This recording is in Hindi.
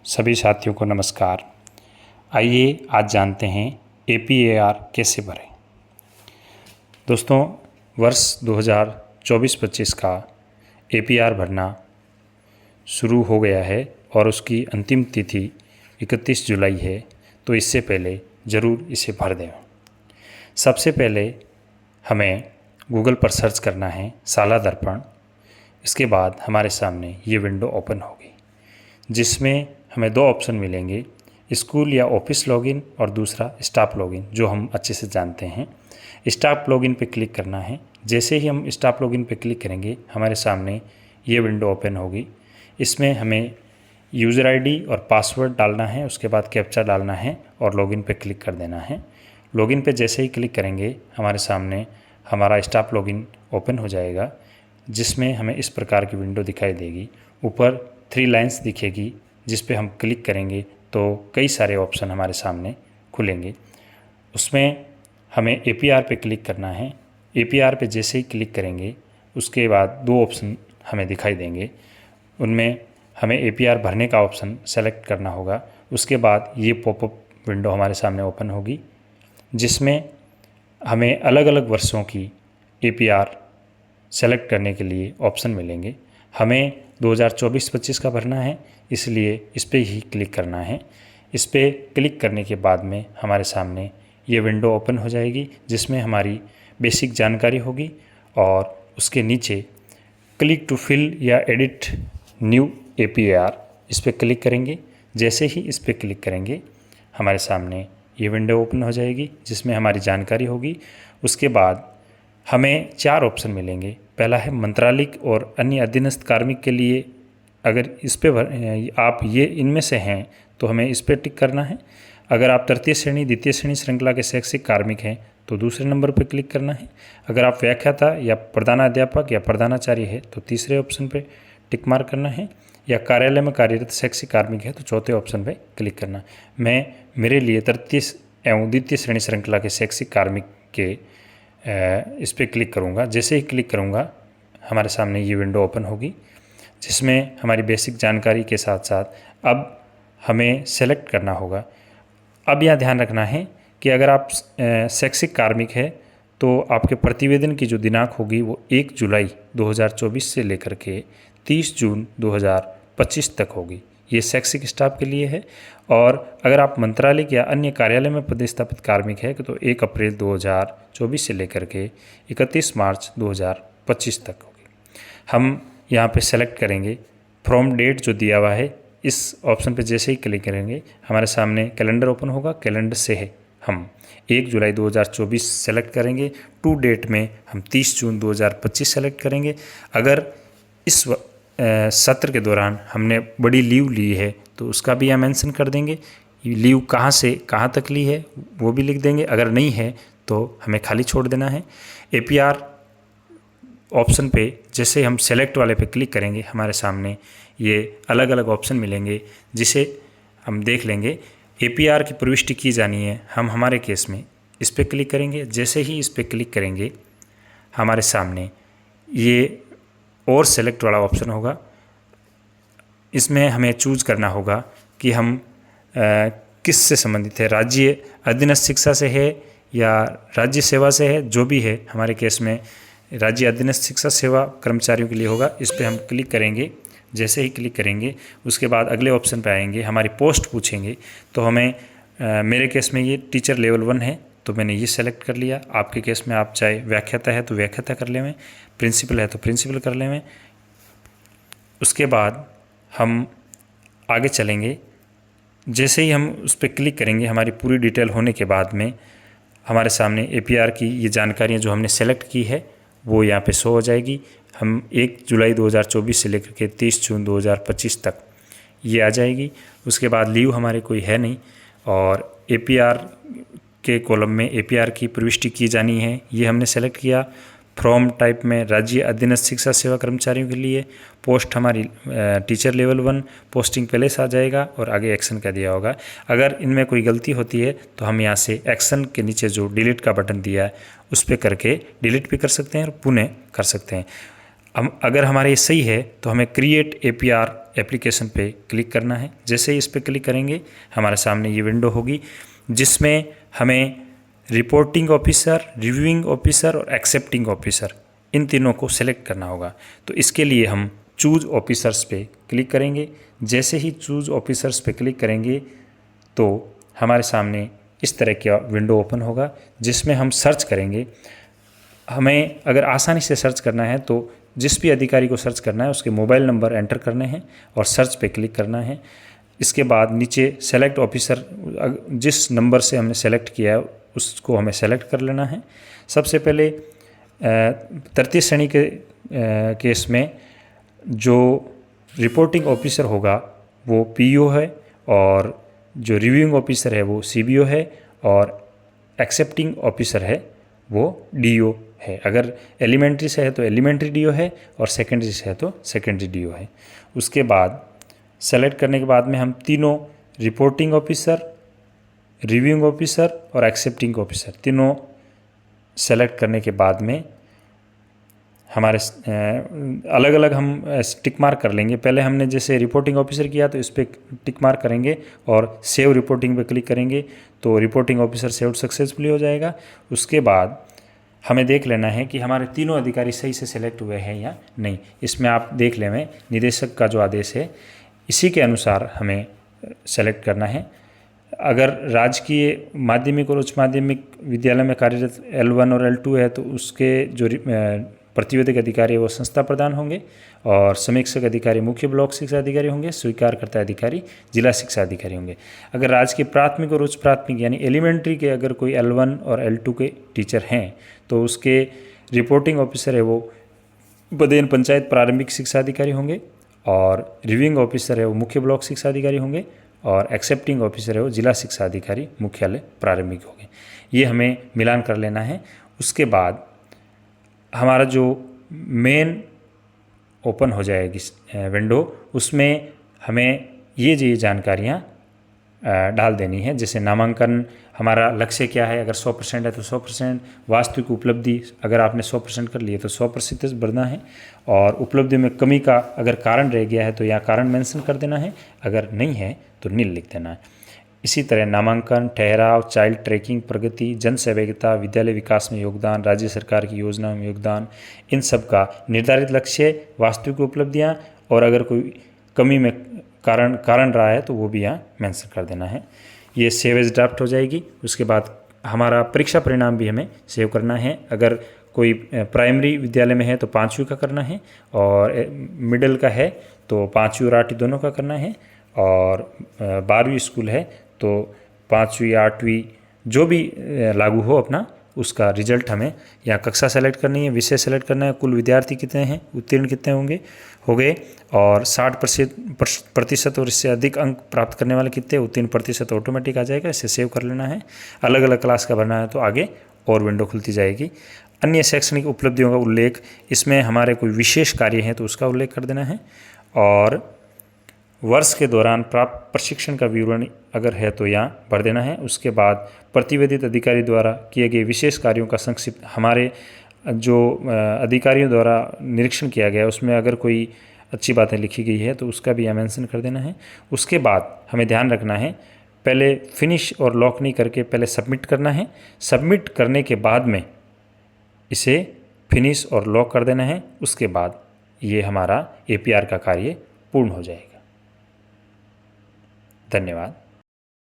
सभी साथियों को नमस्कार। आइए आज जानते हैं APAR कैसे भरें। दोस्तों, वर्ष 2024-25 का APAR भरना शुरू हो गया है और उसकी अंतिम तिथि 31 जुलाई है, तो इससे पहले ज़रूर इसे भर दें। सबसे पहले हमें गूगल पर सर्च करना है शाला दर्पण। इसके बाद हमारे सामने ये विंडो ओपन होगी जिसमें हमें दो ऑप्शन मिलेंगे, स्कूल या ऑफिस लॉगिन और दूसरा स्टाफ लॉगिन, जो हम अच्छे से जानते हैं। स्टाफ लॉगिन पे क्लिक करना है। जैसे ही हम स्टाफ लॉगिन पे क्लिक करेंगे हमारे सामने ये विंडो ओपन होगी। इसमें हमें यूज़र आईडी और पासवर्ड डालना है, उसके बाद कैप्चा डालना है और लॉगिन पे क्लिक कर देना है। लॉगिन पे जैसे ही क्लिक करेंगे हमारे सामने हमारा स्टाफ लॉगिन ओपन हो जाएगा, जिसमें हमें इस प्रकार की विंडो दिखाई देगी। ऊपर 3 लाइन्स दिखेगी, जिस पे हम क्लिक करेंगे तो कई सारे ऑप्शन हमारे सामने खुलेंगे। उसमें हमें APAR पे क्लिक करना है। APAR पे जैसे ही क्लिक करेंगे उसके बाद 2 ऑप्शन हमें दिखाई देंगे। उनमें हमें APAR भरने का ऑप्शन सेलेक्ट करना होगा। उसके बाद ये पॉपअप विंडो हमारे सामने ओपन होगी, जिसमें हमें अलग अलग वर्षों की APAR सेलेक्ट करने के लिए ऑप्शन मिलेंगे। हमें 2024-25 का भरना है, इसलिए इस पर ही क्लिक करना है। इस पर क्लिक करने के बाद में हमारे सामने ये विंडो ओपन हो जाएगी, जिसमें हमारी बेसिक जानकारी होगी और उसके नीचे क्लिक टू फिल या एडिट न्यू APAR, इस पर क्लिक करेंगे। जैसे ही इस पर क्लिक करेंगे हमारे सामने ये विंडो ओपन हो जाएगी, जिसमें हमारी जानकारी होगी। उसके बाद हमें 4 ऑप्शन मिलेंगे। पहला है मंत्रालयिक और अन्य अधीनस्थ कार्मिक के लिए। अगर इस पे आप ये इनमें से हैं तो हमें इस पे टिक करना है। अगर आप तृतीय श्रेणी द्वितीय श्रेणी श्रृंखला के शैक्षिक कार्मिक हैं तो दूसरे नंबर पर क्लिक करना है। अगर आप व्याख्याता या प्रधानाध्यापक या प्रधानाचार्य है तो तीसरे ऑप्शन पे टिक मार्क करना है। या कार्यालय में कार्यरत शैक्षिक कार्मिक है तो चौथे ऑप्शन पे क्लिक करना। मेरे लिए तृतीय एवं द्वितीय श्रेणी श्रृंखला के शैक्षिक कार्मिक के इस पर क्लिक करूँगा। जैसे ही क्लिक करूँगा हमारे सामने ये विंडो ओपन होगी, जिसमें हमारी बेसिक जानकारी के साथ साथ अब हमें सेलेक्ट करना होगा। अब यह ध्यान रखना है कि अगर आप शैक्षिक कार्मिक है तो आपके प्रतिवेदन की जो दिनांक होगी वो 1 जुलाई 2024 से लेकर के 30 जून 2025 तक होगी। ये शैक्षिक स्टाफ के लिए है। और अगर आप मंत्रालय या अन्य कार्यालय में पदस्थापित कार्मिक है तो 1 अप्रैल 2024 से लेकर के 31 मार्च 2025 तक होगी। हम यहाँ पे सेलेक्ट करेंगे फ्रॉम डेट जो दिया हुआ है, इस ऑप्शन पे जैसे ही क्लिक करेंगे हमारे सामने कैलेंडर ओपन होगा। कैलेंडर से है हम 1 जुलाई 2024 सेलेक्ट करेंगे। टू डेट में हम 30 जून 2025 सेलेक्ट करेंगे। अगर इस सत्र के दौरान हमने बड़ी लीव ली है तो उसका भी यहाँ मेंशन कर देंगे। लीव कहाँ से कहाँ तक ली है वो भी लिख देंगे। अगर नहीं है तो हमें खाली छोड़ देना है। APAR ऑप्शन पे जैसे हम सेलेक्ट वाले पे क्लिक करेंगे हमारे सामने ये अलग अलग ऑप्शन मिलेंगे, जिसे हम देख लेंगे। APAR की प्रविष्टि की जानी है, हम हमारे केस में इस पर क्लिक करेंगे। जैसे ही इस पर क्लिक करेंगे हमारे सामने ये और सेलेक्ट वाला ऑप्शन होगा। इसमें हमें चूज करना होगा कि हम किस से संबंधित है, राज्य अधीनस्थ शिक्षा से है या राज्य सेवा से है। जो भी है, हमारे केस में राज्य अधीनस्थ शिक्षा सेवा कर्मचारियों के लिए होगा। इस पर हम क्लिक करेंगे। जैसे ही क्लिक करेंगे उसके बाद अगले ऑप्शन पे आएंगे, हमारी पोस्ट पूछेंगे। तो हमें मेरे केस में ये टीचर लेवल 1 है तो मैंने ये सेलेक्ट कर लिया। आपके केस में आप चाहे व्याख्याता है तो व्याख्याता कर लेवें, प्रिंसिपल है तो प्रिंसिपल कर लेवें। उसके बाद हम आगे चलेंगे। जैसे ही हम उस पर क्लिक करेंगे हमारी पूरी डिटेल होने के बाद में हमारे सामने APAR की ये जानकारियाँ जो हमने सेलेक्ट की है वो यहाँ पे शो हो जाएगी। हम 1 जुलाई 2024 से लेकर के 30 जून 2025 तक ये आ जाएगी। उसके बाद लीव हमारे कोई है नहीं और APAR के कॉलम में APAR की प्रविष्टि की जानी है, ये हमने सेलेक्ट किया। फ्रॉम टाइप में राज्य अधीनस्थ शिक्षा सेवा कर्मचारियों के लिए। पोस्ट हमारी टीचर लेवल 1, पोस्टिंग पहले से आ जाएगा और आगे एक्शन का दिया होगा। अगर इनमें कोई गलती होती है तो हम यहाँ से एक्शन के नीचे जो डिलीट का बटन दिया है उस पर करके डिलीट भी कर सकते हैं और पुनः कर सकते हैं। अगर हमारे ये सही है तो हमें क्रिएट APR एप्लीकेशन पे क्लिक करना है। जैसे ही इस पर क्लिक करेंगे हमारे सामने ये विंडो होगी जिसमें हमें रिपोर्टिंग ऑफिसर, रिव्यूइंग ऑफिसर और एक्सेप्टिंग ऑफिसर इन तीनों को सेलेक्ट करना होगा। तो इसके लिए हम चूज़ ऑफिसर्स पे क्लिक करेंगे। जैसे ही चूज़ ऑफिसर्स पे क्लिक करेंगे तो हमारे सामने इस तरह का विंडो ओपन होगा जिसमें हम सर्च करेंगे। हमें अगर आसानी से सर्च करना है तो जिस भी अधिकारी को सर्च करना है उसके मोबाइल नंबर एंटर करने हैं और सर्च पे क्लिक करना है। इसके बाद नीचे सेलेक्ट ऑफिसर, जिस नंबर से हमने सेलेक्ट किया है उसको हमें सेलेक्ट कर लेना है। सबसे पहले तृतीय श्रेणी के केस में जो रिपोर्टिंग ऑफिसर होगा वो PO है और जो रिव्यूइंग ऑफिसर है वो CBO है और एक्सेप्टिंग ऑफिसर है वो DO है। अगर एलिमेंट्री से है तो एलिमेंट्री DO है और सेकेंडरी से है तो सेकेंडरी DO है। उसके बाद सेलेक्ट करने के बाद में हम तीनों रिपोर्टिंग ऑफिसर, रिव्यूइंग ऑफिसर और एक्सेप्टिंग ऑफिसर तीनों सेलेक्ट करने के बाद में हमारे अलग अलग हम टिक मार्क कर लेंगे। पहले हमने जैसे रिपोर्टिंग ऑफिसर किया तो इस पर टिक मार्क करेंगे और सेव रिपोर्टिंग पे क्लिक करेंगे तो रिपोर्टिंग ऑफिसर सेव्ड सक्सेसफुली हो जाएगा। उसके बाद हमें देख लेना है कि हमारे तीनों अधिकारी सही से सेलेक्ट हुए हैं या नहीं। इसमें आप देख लें निदेशक का जो आदेश है इसी के अनुसार हमें सेलेक्ट करना है। अगर राजकीय माध्यमिक और उच्च माध्यमिक विद्यालय में कार्यरत L1 और L2 है तो उसके जो प्रतिवेदक अधिकारी वो संस्था प्रधान होंगे और समीक्षक अधिकारी मुख्य ब्लॉक शिक्षा अधिकारी होंगे, स्वीकारकर्ता अधिकारी जिला शिक्षा अधिकारी होंगे। अगर राजकीय प्राथमिक और उच्च प्राथमिक यानी एलिमेंट्री के अगर कोई L1 और L2 के टीचर हैं तो उसके रिपोर्टिंग ऑफिसर है वो बदेन पंचायत प्रारंभिक शिक्षा अधिकारी होंगे और रिव्यूइंग ऑफिसर है वो मुख्य ब्लॉक शिक्षा अधिकारी होंगे और एक्सेप्टिंग ऑफिसर है वो जिला शिक्षा अधिकारी मुख्यालय प्रारंभिक होंगे। ये हमें मिलान कर लेना है। उसके बाद हमारा जो मेन ओपन हो जाएगी विंडो उसमें हमें ये जानकारियाँ डाल देनी है। जैसे नामांकन, हमारा लक्ष्य क्या है, अगर 100% है तो 100%, वास्तविक उपलब्धि अगर आपने 100% कर लिए तो 100% भरना है और उपलब्धि में कमी का अगर कारण रह गया है तो यहाँ कारण मेंशन कर देना है, अगर नहीं है तो नील लिख देना है। इसी तरह नामांकन, ठहराव, चाइल्ड ट्रैकिंग, प्रगति, जन सहभागिता, विद्यालय विकास में योगदान, राज्य सरकार की योजना में योगदान, इन सब का निर्धारित लक्ष्य, वास्तविक उपलब्धियाँ और अगर कोई कमी में कारण रहा है तो वो भी यहाँ मेंशन कर देना है। ये सेव एज ड्राफ्ट हो जाएगी। उसके बाद हमारा परीक्षा परिणाम भी हमें सेव करना है। अगर कोई प्राइमरी विद्यालय में है तो 5वीं का करना है और मिडिल का है तो 5वीं और 8वीं दोनों का करना है और 12वीं स्कूल है तो 5वीं 8वीं जो भी लागू हो अपना उसका रिजल्ट हमें यहाँ कक्षा सेलेक्ट करनी है, विषय सेलेक्ट करना है, कुल विद्यार्थी कितने हैं, उत्तीर्ण कितने हो गए और 60% और इससे अधिक अंक प्राप्त करने वाले कितने, उत्तीर्ण प्रतिशत ऑटोमेटिक आ जाएगा। इसे सेव कर लेना है। अलग अलग क्लास का भरना है तो आगे और विंडो खुलती जाएगी। अन्य शैक्षणिक उपलब्धियों का उल्लेख, इसमें हमारे कोई विशेष कार्य हैं तो उसका उल्लेख कर देना है और वर्ष के दौरान प्राप्त प्रशिक्षण का विवरण अगर है तो यहाँ भर देना है। उसके बाद प्रतिवेदित अधिकारी द्वारा किए गए विशेष कार्यों का संक्षिप्त, हमारे जो अधिकारियों द्वारा निरीक्षण किया गया उसमें अगर कोई अच्छी बातें लिखी गई है तो उसका भी यहाँ मेंशन कर देना है। उसके बाद हमें ध्यान रखना है, पहले फिनिश और लॉक नहीं करके पहले सबमिट करना है। सबमिट करने के बाद में इसे फिनिश और लॉक कर देना है। उसके बाद ये हमारा APR का कार्य पूर्ण हो जाएगा। धन्यवाद।